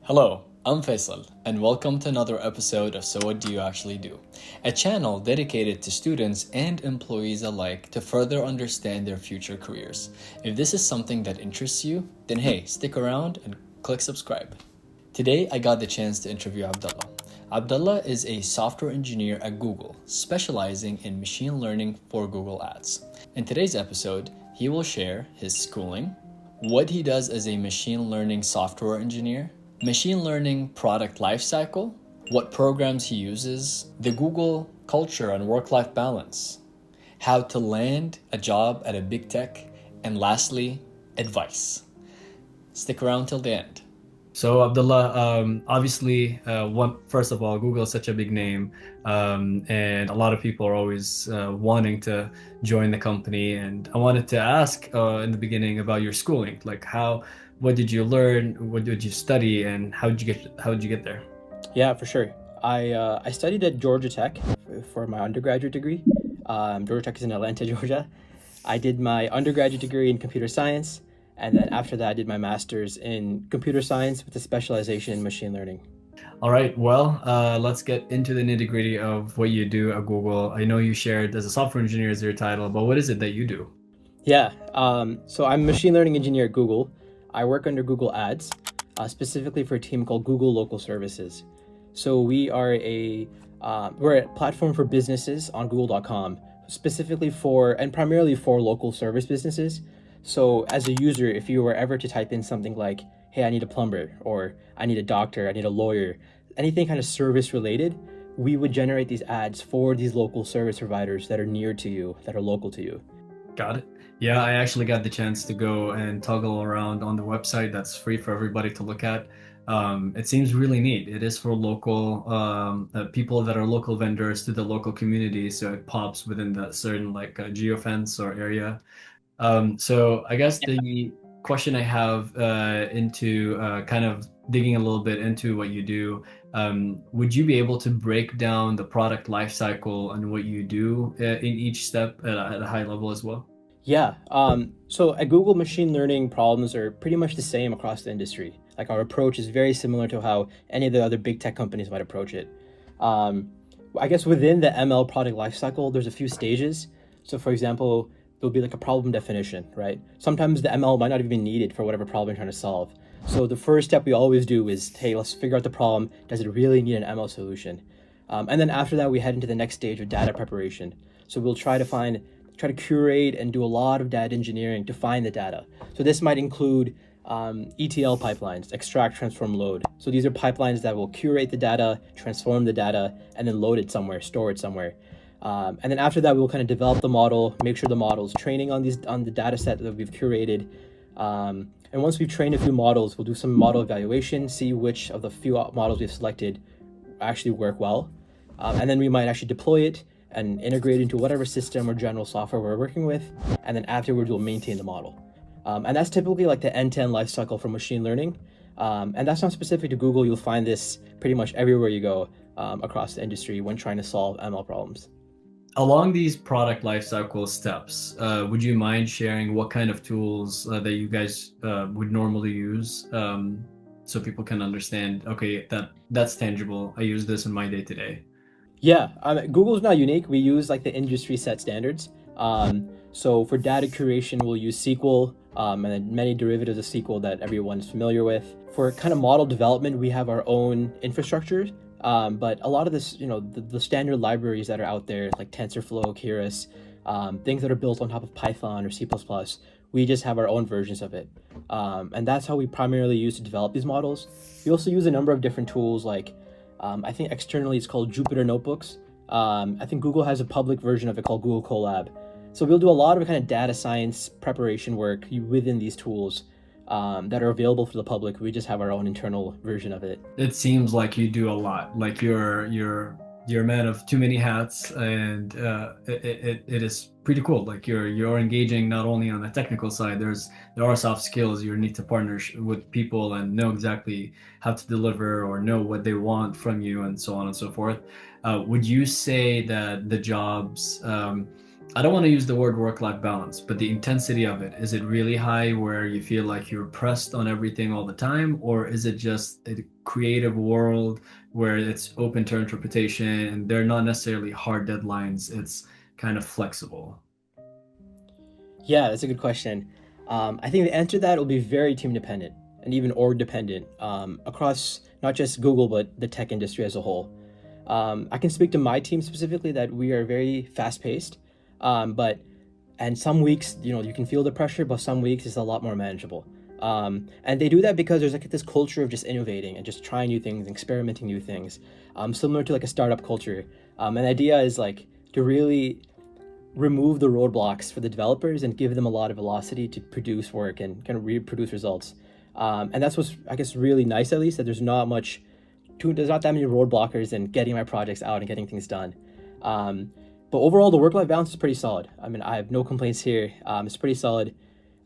Hello, I'm Faisal, and welcome to another episode of So What Do You Actually Do? A channel dedicated to students and employees alike to further understand their future careers. If this is something that interests you, then hey, stick around and click subscribe. Today, I got the chance to interview Abdullah. Abdullah is a software engineer at Google, specializing in machine learning for Google Ads. In today's episode, he will share his schooling, what he does as a machine learning software engineer, machine learning product lifecycle, what programs he uses, the Google culture and work-life balance, how to land a job at a big tech, and lastly, advice. Stick around till the end. So Abdullah, obviously, first of all, Google is such a big name, and a lot of people are always wanting to join the company. And I wanted to ask in the beginning about your schooling, what did you learn, what did you study, and how did you get there? Yeah, for sure. I studied at Georgia Tech for my undergraduate degree. Georgia Tech is in Atlanta, Georgia. I did my undergraduate degree in computer science, and then after that, I did my master's in computer science with a specialization in machine learning. All right, well, let's get into the nitty-gritty of what you do at Google. I know you shared as a software engineer as your title, but what is it that you do? Yeah, so I'm a machine learning engineer at Google. I work under Google Ads, specifically for a team called Google Local Services. So we're a platform for businesses on Google.com, specifically for and primarily for local service businesses. So as a user, if you were ever to type in something like, hey, I need a plumber, or I need a doctor, I need a lawyer, anything kind of service related, we would generate these ads for these local service providers that are near to you, that are local to you. Got it. Yeah, I actually got the chance to go and toggle around on the website. That's free for everybody to look at. It seems really neat. It is for local people that are local vendors to the local community, so it pops within that certain geofence or area. So I guess the question I have into kind of digging a little bit into what you do, would you be able to break down the product lifecycle and what you do in each step at a high level as well? Yeah. So at Google, machine learning problems are pretty much the same across the industry. Like our approach is very similar to how any of the other big tech companies might approach it. I guess within the ML product lifecycle, there's a few stages. So for example, there'll be like a problem definition, right? Sometimes the ML might not even be needed for whatever problem you're trying to solve. So the first step we always do is, hey, let's figure out the problem. Does it really need an ML solution? And then after that, we head into the next stage of data preparation. So we'll try to curate and do a lot of data engineering to find the data. So this might include ETL pipelines, extract, transform, load. So these are pipelines that will curate the data, transform the data, and then load it somewhere, store it somewhere. And then after that, we'll kind of develop the model, make sure the model's training on the data set that we've curated. And once we've trained a few models, we'll do some model evaluation, see which of the few models we've selected actually work well. And then we might actually deploy it and integrate into whatever system or general software we're working with. And then afterwards, we'll maintain the model. And that's typically like the end-to-end life cycle for machine learning. And that's not specific to Google. You'll find this pretty much everywhere you go across the industry when trying to solve ML problems. Along these product lifecycle steps, would you mind sharing what kind of tools that you guys would normally use so people can understand, okay, that's tangible. I use this in my day-to-day. Yeah, Google's not unique. We use like the industry set standards. So for data curation, we'll use SQL and then many derivatives of SQL that everyone's familiar with. For kind of model development, we have our own infrastructure. But a lot of this, the standard libraries that are out there, like TensorFlow, Keras, things that are built on top of Python or C++, we just have our own versions of it. And that's how we primarily use to develop these models. We also use a number of different tools like I think externally it's called Jupyter Notebooks. I think Google has a public version of it called Google Colab. So we'll do a lot of kind of data science preparation work within these tools that are available for the public. We just have our own internal version of it. It seems like you do a lot. Like you're a man of too many hats, and it is pretty cool. Like you're engaging not only on the technical side. There are soft skills. You need to partner with people and know exactly how to deliver or know what they want from you, and so on and so forth. Would you say that the jobs I don't want to use the word work-life balance, but the intensity of it, is it really high where you feel like you're pressed on everything all the time, or is it just a creative world where it's open to interpretation and they're not necessarily hard deadlines, it's kind of flexible? Yeah, that's a good question. I think the answer to that will be very team dependent and even org dependent across not just Google, but the tech industry as a whole. I can speak to my team specifically that we are very fast paced, but and some weeks, you can feel the pressure, but some weeks it's a lot more manageable. And they do that because there's like this culture of just innovating and just trying new things, experimenting new things, similar to like a startup culture. And the idea is like to really remove the roadblocks for the developers and give them a lot of velocity to produce work and kind of reproduce results. And that's what's, I guess, really nice, at least, that there's not that many roadblockers in getting my projects out and getting things done. But overall, the work-life balance is pretty solid. I mean, I have no complaints here. It's pretty solid.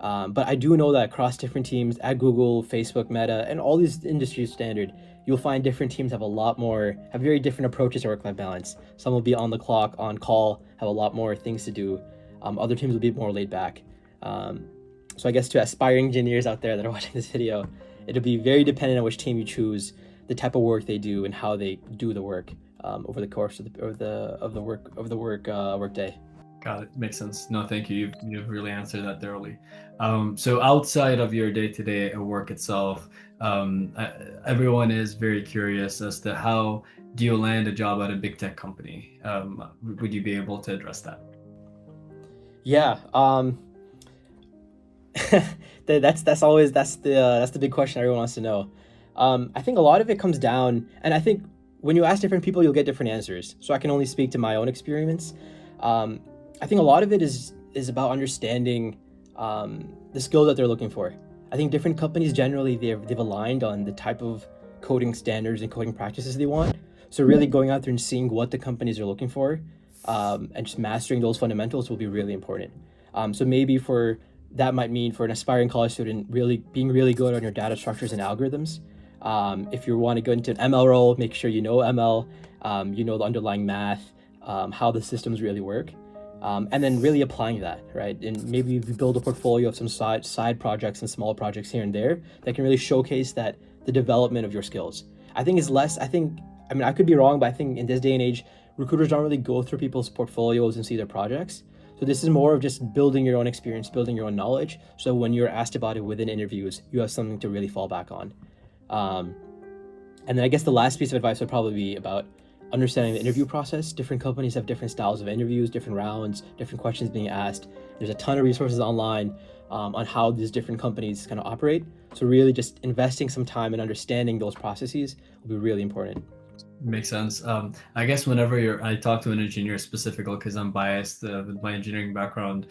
But I do know that across different teams at Google, Facebook, Meta, and all these industry standard, you'll find different teams have very different approaches to work-life balance. Some will be on the clock, on call, have a lot more things to do. Other teams will be more laid back. So I guess to aspiring engineers out there that are watching this video, it'll be very dependent on which team you choose, the type of work they do, and how they do the work over the course of the work day. Got it. Makes sense. No, thank you. You've really answered that thoroughly. So outside of your day-to-day work itself, everyone is very curious as to how do you land a job at a big tech company? Would you be able to address that? Yeah, that's the big question everyone wants to know. I think a lot of it comes down, and I think when you ask different people, you'll get different answers. So I can only speak to my own experience. I think a lot of it is about understanding the skills that they're looking for. I think different companies generally they've aligned on the type of coding standards and coding practices they want. So really going out there and seeing what the companies are looking for, and just mastering those fundamentals will be really important. So maybe that might mean for an aspiring college student, really being really good on your data structures and algorithms. If you want to go into an ML role, make sure you know ML, you know the underlying math, how the systems really work, and then really applying that, right? And maybe if you build a portfolio of some side projects and small projects here and there that can really showcase the development of your skills. I mean, I could be wrong, but I think in this day and age, recruiters don't really go through people's portfolios and see their projects. So this is more of just building your own experience, building your own knowledge. So when you're asked about it within interviews, you have something to really fall back on. And then I guess the last piece of advice would probably be about understanding the interview process. Different companies have different styles of interviews, different rounds, different questions being asked. There's a ton of resources online on how these different companies kind of operate. So really just investing some time and understanding those processes will be really important. Makes sense. I guess I talk to an engineer specifically because I'm biased with my engineering background.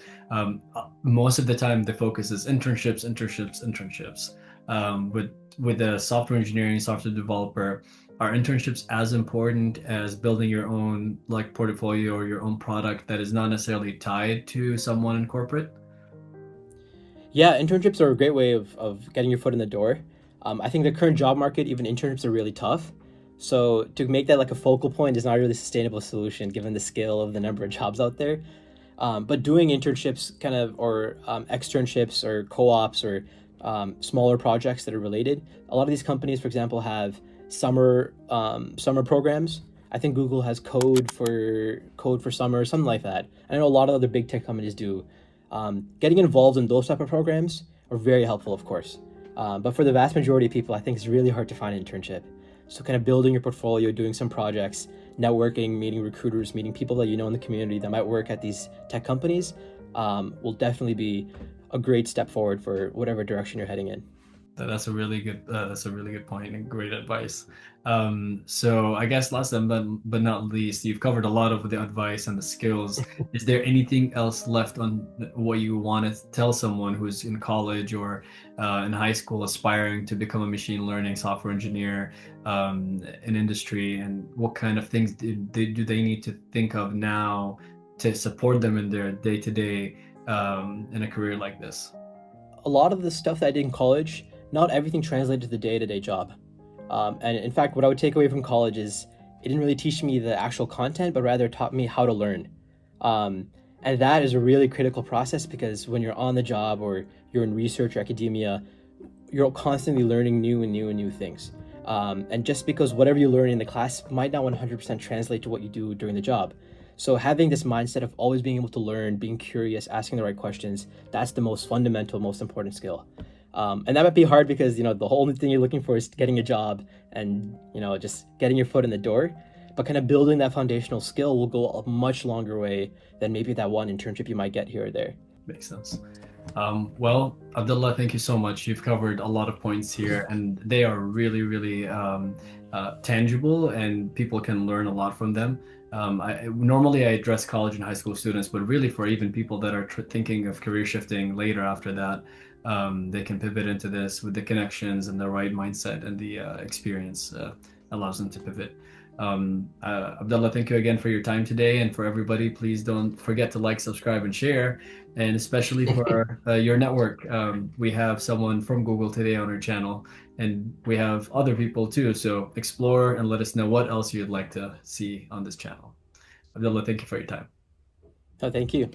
Most of the time, the focus is internships, internships, internships. With the software engineering, software developer, are internships as important as building your own like portfolio or your own product that is not necessarily tied to someone in corporate? Yeah, internships are a great way of getting your foot in the door. I think the current job market, even internships are really tough. So to make that like a focal point is not really a sustainable solution given the scale of the number of jobs out there. But doing internships or externships or co-ops or smaller projects that are related. A lot of these companies, for example, have summer programs. I think Google has code for summer, something like that. I know a lot of other big tech companies do. Getting involved in those type of programs are very helpful, of course. But for the vast majority of people, I think it's really hard to find an internship. So kind of building your portfolio, doing some projects, networking, meeting recruiters, meeting people that you know in the community that might work at these tech companies will definitely be a great step forward for whatever direction you're heading in. That's a really good point and great advice. So I guess last but not least, you've covered a lot of the advice and the skills. Is there anything else left on what you want to tell someone who's in college or in high school aspiring to become a machine learning software engineer in industry, and what kind of things do they need to think of now to support them in their day-to-day in a career like this? A lot of the stuff that I did in college, not everything translated to the day-to-day job. And in fact, what I would take away from college is it didn't really teach me the actual content, but rather taught me how to learn. And that is a really critical process because when you're on the job or you're in research or academia, you're constantly learning new things. And just because whatever you learn in the class might not 100% translate to what you do during the job. So having this mindset of always being able to learn, being curious, asking the right questions, that's the most fundamental, most important skill. And that might be hard because, the whole only thing you're looking for is getting a job and, just getting your foot in the door. But kind of building that foundational skill will go a much longer way than maybe that one internship you might get here or there. Makes sense. Well, Abdullah, thank you so much. You've covered a lot of points here, and they are really, really tangible, and people can learn a lot from them. Normally, I address college and high school students, but really for even people that are thinking of career shifting later after that, they can pivot into this with the connections and the right mindset, and the experience allows them to pivot. Abdullah, thank you again for your time today, and for everybody, please don't forget to like, subscribe, and share. And especially for your network, we have someone from Google today on our channel, and we have other people too. So explore and let us know what else you'd like to see on this channel. Abdullah, thank you for your time. Oh, thank you.